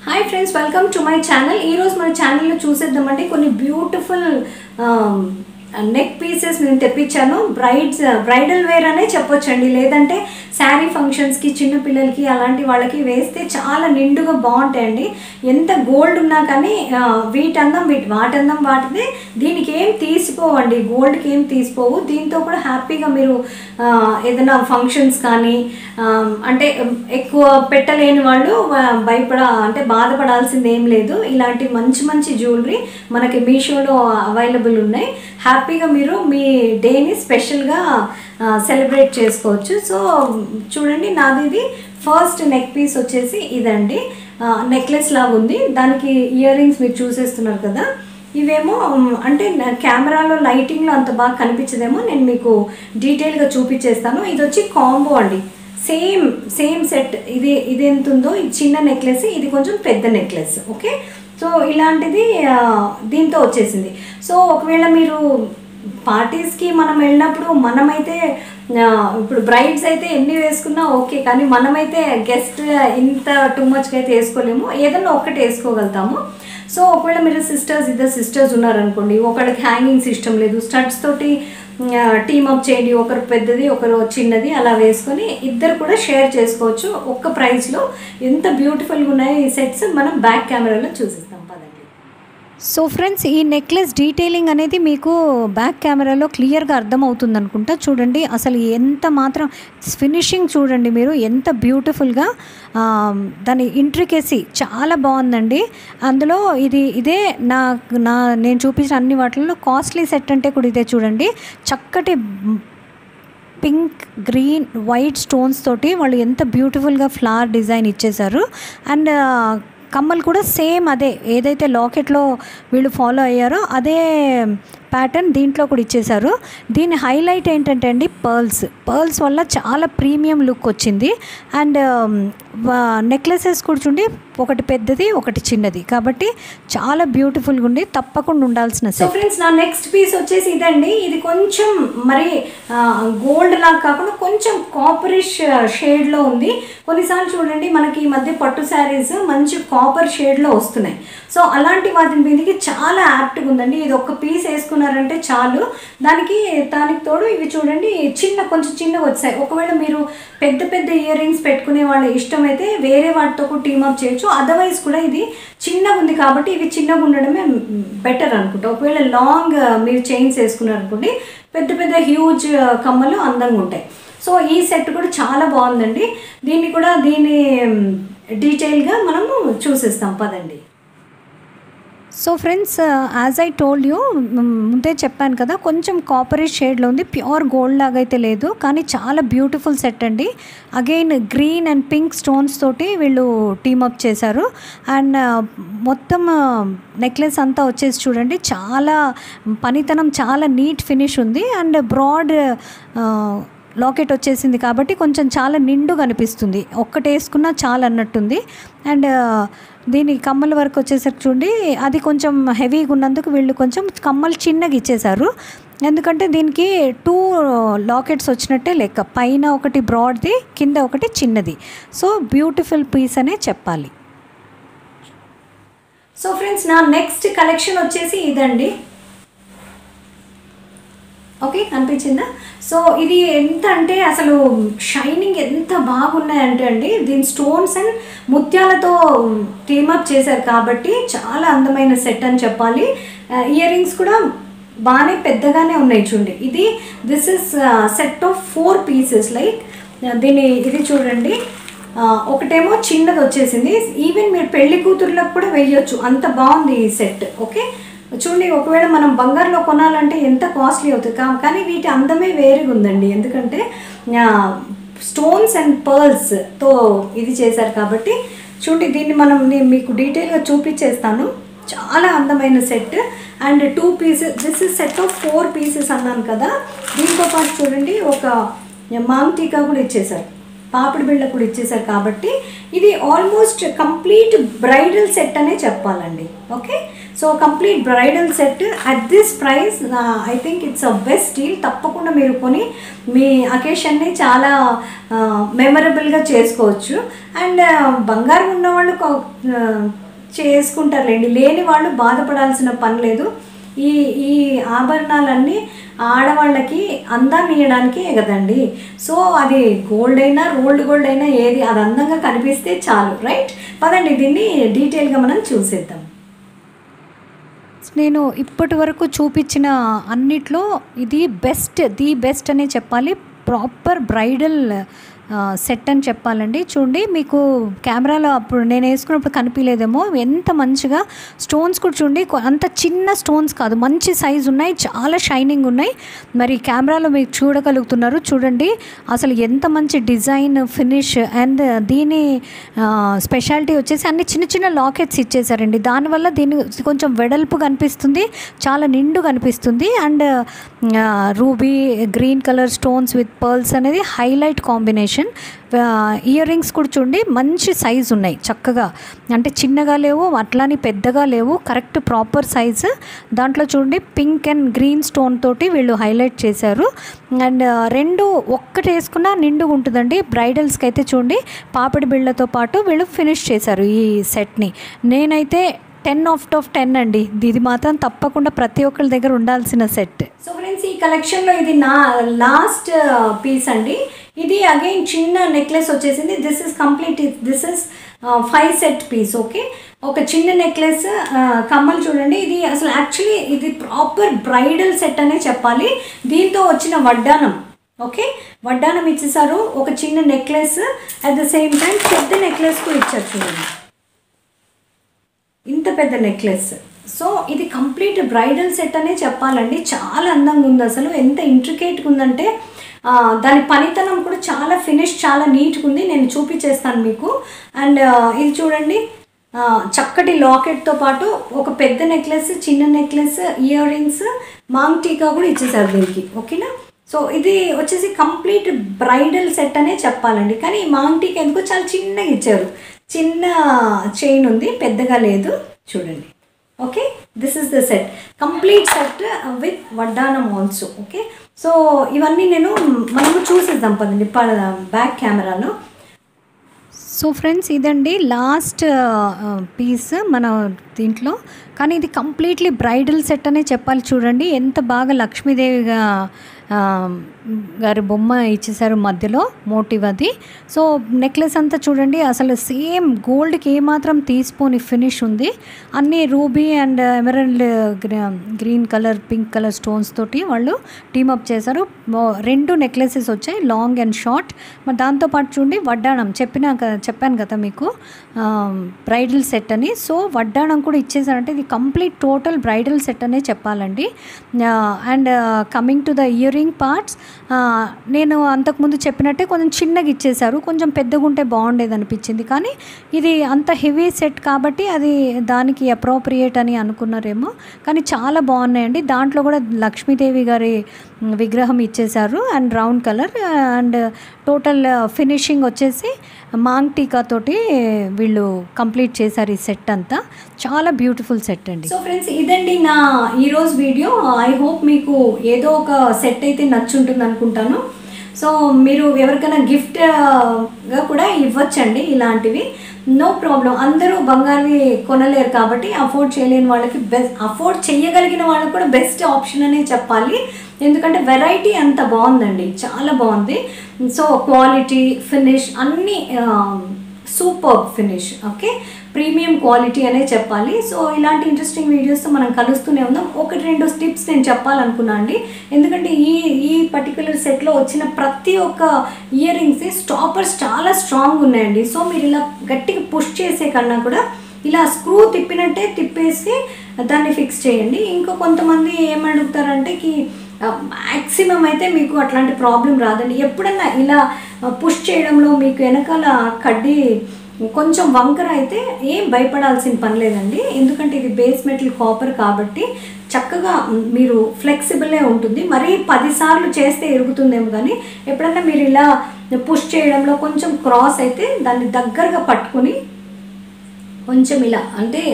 Hi friends, welcome to my channel. Ee roju mana channel lo chuseddamante konni beautiful neck pieces నేను తెప్పించాను. Bridal wear అనే చెప్పొచ్చండి, లేదంటే శారీ ఫంక్షన్స్కి చిన్న పిల్లలకి అలాంటి వాళ్ళకి వేస్తే చాలా నిండుగా బాగుంటాయండి. ఎంత గోల్డ్ ఉన్నా కానీ వాటందం వాటిదే. దీనికి ఏం తీసిపోవండి, గోల్డ్కి ఏం తీసిపోవు. దీంతో కూడా హ్యాపీగా మీరు ఏదైనా ఫంక్షన్స్ కానీ అంటే ఎక్కువ పెట్టలేని వాళ్ళు బాధపడాల్సింది ఏం లేదు. ఇలాంటి మంచి మంచి జ్యువెలరీ మనకి మీషోలో అవైలబుల్ ఉన్నాయి. హ్యాపీగా మీరు మీ డేని స్పెషల్గా సెలబ్రేట్ చేసుకోవచ్చు. సో చూడండి, నాది ఇది ఫస్ట్ నెక్ పీస్ వచ్చేసి ఇదండి. నెక్లెస్ లాగా ఉంది, దానికి ఇయర్ రింగ్స్ మీరు చూసేస్తున్నారు కదా. ఇవేమో అంటే కెమెరాలో లైటింగ్లో అంత బాగా కనిపించదేమో, నేను మీకు డీటెయిల్గా చూపించేస్తాను. ఇది వచ్చి కాంబో అండి, సేమ్ సెట్. ఇది ఎంత ఉందో, ఇది చిన్న నెక్లెస్, ఇది కొంచెం పెద్ద నెక్లెస్. ఓకే, సో ఇలాంటిది దీంతో వచ్చేసింది. సో ఒకవేళ మీరు పార్టీస్కి మనం వెళ్ళినప్పుడు మనమైతే ఇప్పుడు బ్రైడ్స్ అయితే ఎన్ని వేసుకున్నా ఓకే, కానీ మనమైతే గెస్ట్ ఇంత టూ మచ్గా అయితే వేసుకోలేము, ఏదన్నా ఒక్కటి వేసుకోగలుగుతాము. సో ఒకవేళ మీరు ఇద్దరు సిస్టర్స్ ఉన్నారనుకోండి, ఒకళ్ళకి హ్యాంగింగ్స్ ఇష్టం లేదు, స్టడ్స్ తోటి టీమప్ చేయండి, ఒకరు పెద్దది ఒకరు చిన్నది అలా వేసుకొని ఇద్దరు కూడా షేర్ చేసుకోవచ్చు ఒక్క ప్రైస్లో. ఎంత బ్యూటిఫుల్గా ఉన్నాయో ఈ సెట్స్ మనం బ్యాక్ కెమెరాలో చూసిస్తాం పదండి. సో ఫ్రెండ్స్, ఈ నెక్లెస్ డీటెయిలింగ్ అనేది మీకు బ్యాక్ కెమెరాలో క్లియర్గా అర్థమవుతుంది అనుకుంటా. చూడండి అసలు ఎంత మాత్రం ఫినిషింగ్ చూడండి మీరు, ఎంత బ్యూటిఫుల్గా దాని ఇంట్రికేసీ చాలా బాగుందండి. అందులో ఇదే నేను చూపించిన అన్ని వాటిల్లో కాస్ట్లీ సెట్ అంటే కూడా ఇదే. చూడండి చక్కటి పింక్, గ్రీన్, వైట్ స్టోన్స్ తోటి వాళ్ళు ఎంత బ్యూటిఫుల్గా ఫ్లవర్ డిజైన్ ఇచ్చేశారు. అండ్ కమ్మలు కూడా సేమ్ అదే, ఏదైతే లాకెట్లో వీళ్ళు ఫాలో అయ్యారో అదే ప్యాటర్న్ దీంట్లో కూడా ఇచ్చేశారు. దీని హైలైట్ ఏంటంటే అండి పర్ల్స్ వల్ల చాలా ప్రీమియం లుక్ వచ్చింది. అండ్ నెక్లెసెస్ కూడా చూడండి, ఒకటి పెద్దది ఒకటి చిన్నది, కాబట్టి చాలా బ్యూటిఫుల్గా ఉంది, తప్పకుండా ఉండాల్సిన సెట్. సో ఫ్రెండ్స్, నా నెక్స్ట్ పీస్ వచ్చేసి ఇదండి. ఇది కొంచెం మరి గోల్డ్ లాగా కాకుండా కొంచెం కాపరిష్ షేడ్లో ఉంది. కొన్నిసార్లు చూడండి మనకి ఈ మధ్య పట్టు శారీస్ మంచి కాపర్ షేడ్లో వస్తున్నాయి. సో అలాంటి వాటి మీదకి చాలా యాప్ట్గా ఉందండి. ఇది ఒక పీస్ వేసుకున్నారంటే చాలు. దానికి తోడు ఇవి చూడండి కొంచెం చిన్నగా వచ్చాయి. ఒకవేళ మీరు పెద్ద ఇయర్ రింగ్స్ పెట్టుకునే వాళ్ళ ఇష్టమైతే వేరే వాటితో కూడా టీమప్ చేయొచ్చు. అదర్వైజ్ కూడా ఇది చిన్నగా ఉంది కాబట్టి ఇవి చిన్నగా ఉండడమే బెటర్ అనుకుంటా. ఒకవేళ లాంగ్ మీరు చైన్స్ వేసుకున్నారనుకోండి, పెద్ద హ్యూజ్ కమ్మలు అందంగా ఉంటాయి. సో ఈ సెట్ కూడా చాలా బాగుందండి. దీన్ని డీటెయిల్గా మనము చూసేస్తాం పదండి. So friends, as I told you, ముందే చెప్పాను కదా, కొంచెం కాపరిష్ షేడ్లో ఉంది, ప్యూర్ గోల్డ్ లాగా అయితే లేదు, కానీ చాలా బ్యూటిఫుల్ సెట్ అండి. Again green and pink stones తోటి వీళ్ళు టీమప్ చేశారు. అండ్ మొత్తం నెక్లెస్ అంతా వచ్చేసి చూడండి, చాలా పనితనం, చాలా నీట్ ఫినిష్ ఉంది. అండ్ బ్రాడ్ లాకెట్ వచ్చేసింది కాబట్టి కొంచెం చాలా నిండుగా అనిపిస్తుంది, ఒక్కటి వేసుకున్నా చాలా అన్నట్టుంది. అండ్ దీని కమ్మల వరకు వచ్చేసరికి చూడండి, అది కొంచెం హెవీగా ఉన్నందుకు వీళ్ళు కొంచెం కమ్మలు చిన్నగా ఇచ్చేశారు. ఎందుకంటే దీనికి 2 లాకెట్స్ వచ్చినట్టే లెక్క, పైన ఒకటి బ్రాడ్ది, కింద ఒకటి చిన్నది. సో బ్యూటిఫుల్ పీస్ అనే చెప్పాలి. సో ఫ్రెండ్స్, నా నెక్స్ట్ కలెక్షన్ వచ్చేసి ఇదండి. ఓకే, కనిపించిందా? సో ఇది ఎంత అంటే అసలు షైనింగ్ ఎంత బాగున్నాయంటే అండి, దీని స్టోన్స్ అండ్ ముత్యాలతో టీమప్ చేశారు కాబట్టి చాలా అందమైన సెట్ అని చెప్పాలి. ఇయర్ రింగ్స్ కూడా బాగానే పెద్దగానే ఉన్నాయి చూడండి. This is set of 4 pieces. Like ఇది చూడండి, ఒకటేమో చిన్నది వచ్చేసింది. ఈవెన్ మీరు పెళ్లి కూతుర్లకు కూడా వేయొచ్చు, అంత బాగుంది ఈ సెట్. ఓకే చూడండి, ఒకవేళ మనం బంగారులో కొనాలంటే ఎంత కాస్ట్లీ అవుతుంది, కానీ వీటి అందమే వేరుగా ఉందండి. ఎందుకంటే స్టోన్స్ అండ్ పర్ల్స్తో ఇది చేశారు కాబట్టి చూడండి. నేను మీకు డీటెయిల్గా చూపించేస్తాను. చాలా అందమైన set. And 2 pieces, this is set of 4 pieces అన్నాను కదా. దీంతో పాటు చూడండి ఒక మాంగ్ టీకా కూడా ఇచ్చేశారు. పాపిడి బిళ్ళ కూడా ఇచ్చేసారు కాబట్టి ఇది ఆల్మోస్ట్ కంప్లీట్ బ్రైడల్ సెట్ అనే చెప్పాలండి. Okay, so complete bridal set at this price I think it's a best deal. తప్పకుండా మీరు కొని మీ అకేషన్ని చాలా మెమరబుల్గా చేసుకోవచ్చు. అండ్ బంగారం ఉన్నవాళ్ళు చేసుకుంటారులేండి, లేని వాళ్ళు బాధపడాల్సిన పని లేదు. ఈ ఆభరణాలన్నీ ఆడవాళ్ళకి అందాన్ని ఇవ్వడానికే కదండి. సో అది గోల్డ్ అయినా రోల్డ్ గోల్డ్ అయినా ఏది అది అందంగా కనిపిస్తే చాలు, రైట్? పదండి దీన్ని డీటెయిల్గా మనం చూసేద్దాం. నేను ఇప్పటి వరకు చూపించిన అన్నిట్లో ఇది ది బెస్ట్ అనే చెప్పాలి. ప్రాపర్ బ్రైడల్ సెట్ అని చెప్పాలండి. చూడండి, మీకు కెమెరాలో అప్పుడు నేను వేసుకున్నప్పుడు కనిపించలేదేమో, ఎంత మంచిగా స్టోన్స్ కూడా చూడండి, అంత చిన్న స్టోన్స్ కాదు, మంచి సైజు ఉన్నాయి, చాలా షైనింగ్ ఉన్నాయి. మరి కెమెరాలో మీరు చూడగలుగుతున్నారు. చూడండి అసలు ఎంత మంచి డిజైన్ ఫినిష్. అండ్ దీని స్పెషాలిటీ వచ్చేసి అన్ని చిన్న చిన్న లాకెట్స్ ఇచ్చేసారండి. దానివల్ల దీని కొంచెం వెడల్పు కనిపిస్తుంది, చాలా నిండు కనిపిస్తుంది. And ruby green colour stones with pearls అనేది హైలైట్ కాంబినేషన్. ఇయర్ రింగ్స్ కూడా చూడండి మంచి సైజు ఉన్నాయి, చక్కగా, అంటే చిన్నగా లేవు అట్లాని పెద్దగా లేవు, కరెక్ట్ ప్రాపర్ సైజు. దాంట్లో చూడండి పింక్ అండ్ గ్రీన్ స్టోన్ తోటి వీళ్ళు హైలైట్ చేశారు. అండ్ రెండు ఒక్కటి వేసుకున్నా నిండుగా ఉంటుందండి. బ్రైడల్స్కి అయితే చూడండి పాపిడి బిళ్ళతో పాటు వీళ్ళు ఫినిష్ చేశారు ఈ సెట్ని. నేనైతే 10/10 అండి. ఇది మాత్రం తప్పకుండా ప్రతి ఒక్కరి దగ్గర ఉండాల్సిన సెట్. సో ఫ్రెండ్స్, ఈ కలెక్షన్లో ఇది నా లాస్ట్ పీస్ అండి. ఇది అగైన్ చిన్న నెక్లెస్ వచ్చేసింది. This is 5 set piece. Okay, ఒక చిన్న నెక్లెస్, కమ్మలు చూడండి. ఇది అసలు యాక్చువల్లీ ఇది ప్రాపర్ బ్రైడల్ సెట్ అనే చెప్పాలి. దీంతో వచ్చిన వడ్డానం, ఓకే, వడ్డానం ఇచ్చేసారు. ఒక చిన్న necklace, at the same time పెద్ద నెక్లెస్ కూడా ఇచ్చారు చూడండి, ఇంత పెద్ద నెక్లెస్. సో ఇది కంప్లీట్ బ్రైడల్ సెట్ అనే చెప్పాలండి. చాలా అందంగా ఉంది, అసలు ఎంత ఇంట్రికేట్గా ఉందంటే దాని పనితనం కూడా చాలా ఫినిష్, చాలా నీట్గా ఉంది. నేను చూపించేస్తాను మీకు. అండ్ ఇది చూడండి, చక్కటి లాకెట్తో పాటు ఒక పెద్ద నెక్లెస్, చిన్న నెక్లెస్, ఇయర్ రింగ్స్, మాంగ్ టీకా కూడా ఇచ్చేసారు దీనికి. ఓకేనా, సో ఇది వచ్చేసి కంప్లీట్ బ్రైడల్ సెట్ అనే చెప్పాలండి. కానీ ఈ మాంగ్ టీకా ఎందుకో చాలా చిన్నగా ఇచ్చారు, చిన్న చైన్ ఉంది, పెద్దగా లేదు. చూడండి, okay, this is the set, complete set with వడ్డానం ఆల్సో. ఓకే, సో ఇవన్నీ మనము చూసేద్దాం పదండి బ్యాక్ కెమెరాలో. సో ఫ్రెండ్స్, ఇదండి లాస్ట్ పీస్ మన దీంట్లో. కానీ ఇది కంప్లీట్లీ బ్రైడల్ సెట్ అనే చెప్పాలి. చూడండి ఎంత బాగా లక్ష్మీదేవిగా గారి బొమ్మ ఇచ్చేసారు మధ్యలో, మోటివ్ అది. సో నెక్లెస్ అంతా చూడండి అసలు సేమ్ గోల్డ్కి ఏమాత్రం తీసిపోని ఫినిష్ ఉంది. అన్నీ ruby and emerald green colour, pink colour stones తోటి వాళ్ళు టీమప్ చేశారు. 2 నెక్లెసెస్ వచ్చాయి, లాంగ్ అండ్ షార్ట్. మరి దాంతోపాటు చూడండి వడ్డాణం, చెప్పాను కదా మీకు బ్రైడల్ సెట్ అని. సో వడ్డాణం కూడా ఇచ్చేసారంటే ఇది కంప్లీట్ టోటల్ బ్రైడల్ సెట్ అనే చెప్పాలండి. And coming to the ear ring parts, నేను అంతకుముందు చెప్పినట్టే కొంచెం చిన్నగా ఇచ్చేసారు, కొంచెం పెద్దగా ఉంటే బాగుండేది అనిపించింది. కానీ ఇది అంత హెవీ సెట్ కాబట్టి అది దానికి అప్రోప్రియేట్ అని అనుకున్నారేమో, కానీ చాలా బాగున్నాయండి. దాంట్లో కూడా లక్ష్మీదేవి గారి విగ్రహం ఇచ్చేసారు and round colour. And total finishing వచ్చేసి మాంగ్ టీకా తోటి వీళ్ళు కంప్లీట్ చేశారు ఈ సెట్ అంతా. చాలా బ్యూటిఫుల్ సెట్ అండి. సో ఫ్రెండ్స్, ఇదండి నా ఈరోజు వీడియో. ఐ హోప్ మీకు ఏదో ఒక సెట్ అయితే నచ్చుంటుంది అనుకుంటాను. సో మీరు ఎవరికైనా గిఫ్ట్గా కూడా ఇవ్వచ్చండి ఇలాంటివి, నో ప్రాబ్లం. అందరూ బంగారువి కొనలేరు కాబట్టి అఫోర్డ్ చేయలేని వాళ్ళకి అఫోర్డ్ చేయగలిగిన వాళ్ళకి కూడా బెస్ట్ ఆప్షన్ అనే చెప్పాలి. ఎందుకంటే వెరైటీ అంత బాగుందండి, చాలా బాగుంది. సో క్వాలిటీ, ఫినిష్ అన్నీ super finish. Okay, premium quality అనే చెప్పాలి. సో ఇలాంటి ఇంట్రెస్టింగ్ వీడియోస్తో మనం కలుస్తూనే ఉందాం. 1-2 టిప్స్ నేను చెప్పాలనుకున్నా అండి. ఎందుకంటే ఈ పర్టికులర్ సెట్లో వచ్చిన ప్రతి ఒక్క ఇయర్ రింగ్స్ స్టాపర్స్ చాలా స్ట్రాంగ్ ఉన్నాయండి. సో మీరు ఇలా గట్టిగా పుష్ చేసే కన్నా కూడా ఇలా స్క్రూ తిప్పినట్టే తిప్పేసి దాన్ని ఫిక్స్ చేయండి. ఇంకో కొంతమంది ఏమడుగుతారంటే మ్యాక్సిమం అయితే మీకు అట్లాంటి ప్రాబ్లం రాదండి. ఎప్పుడన్నా ఇలా పుష్ చేయడంలో మీకు వెనకాల కడ్డీ కొంచెం వంకర అయితే ఏం భయపడాల్సిన పని లేదండి. ఎందుకంటే ఇది బేస్ మెటల్ కాపర్ కాబట్టి చక్కగా మీరు ఫ్లెక్సిబులే ఉంటుంది. మరీ 10 సార్లు చేస్తే ఎరుగుతుందేమో, కానీ ఎప్పుడన్నా మీరు ఇలా పుష్ చేయడంలో కొంచెం క్రాస్ అయితే దాన్ని దగ్గరగా పట్టుకొని కొంచెం ఇలా అంటే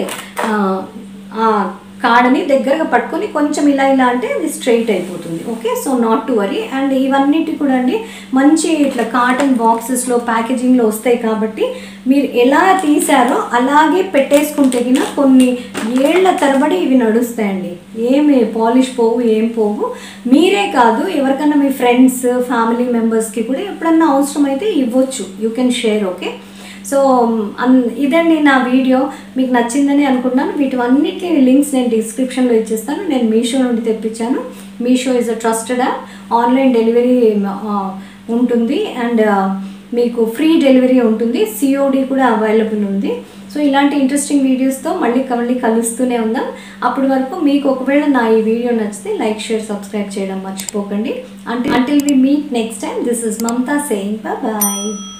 కాడని దగ్గరగా పట్టుకొని కొంచెం ఇలా అంటే అది స్ట్రైట్ అయిపోతుంది. Okay, so not to worry. And ఇవన్నిటి కూడా అండి మంచి ఇట్లా కాటన్ బాక్సెస్లో ప్యాకేజింగ్లో వస్తాయి కాబట్టి మీరు ఎలా తీసారో అలాగే పెట్టేసుకుంటే గిన కొన్ని ఏళ్ల తరబడి ఇవి నడుస్తాయండి. ఏమి పాలిష్ పోవు, ఏం పోవు. మీరే కాదు, ఎవరికైనా మీ ఫ్రెండ్స్ ఫ్యామిలీ మెంబర్స్కి కూడా ఎప్పుడన్నా అవసరమైతే ఇవ్వచ్చు. You can share. Okay, so ఇదండి నా వీడియో. మీకు నచ్చిందని అనుకుంటున్నాను. వీటివన్నిటి లింక్స్ నేను డిస్క్రిప్షన్లో ఇచ్చేస్తాను. నేను మీషో నుండి తెప్పించాను. Meesho is a trusted app. Online delivery ఉంటుంది అండ్ మీకు ఫ్రీ డెలివరీ ఉంటుంది. సిఓడి కూడా అవైలబుల్ ఉంది. సో ఇలాంటి ఇంట్రెస్టింగ్ వీడియోస్తో మళ్ళీ కలుస్తూనే ఉందాం. అప్పటి వరకు మీకు ఒకవేళ నా ఈ వీడియో నచ్చితే లైక్, షేర్, సబ్స్క్రైబ్ చేయడం మర్చిపోకండి. Until we meet next time, this is Mamta saying bye-bye.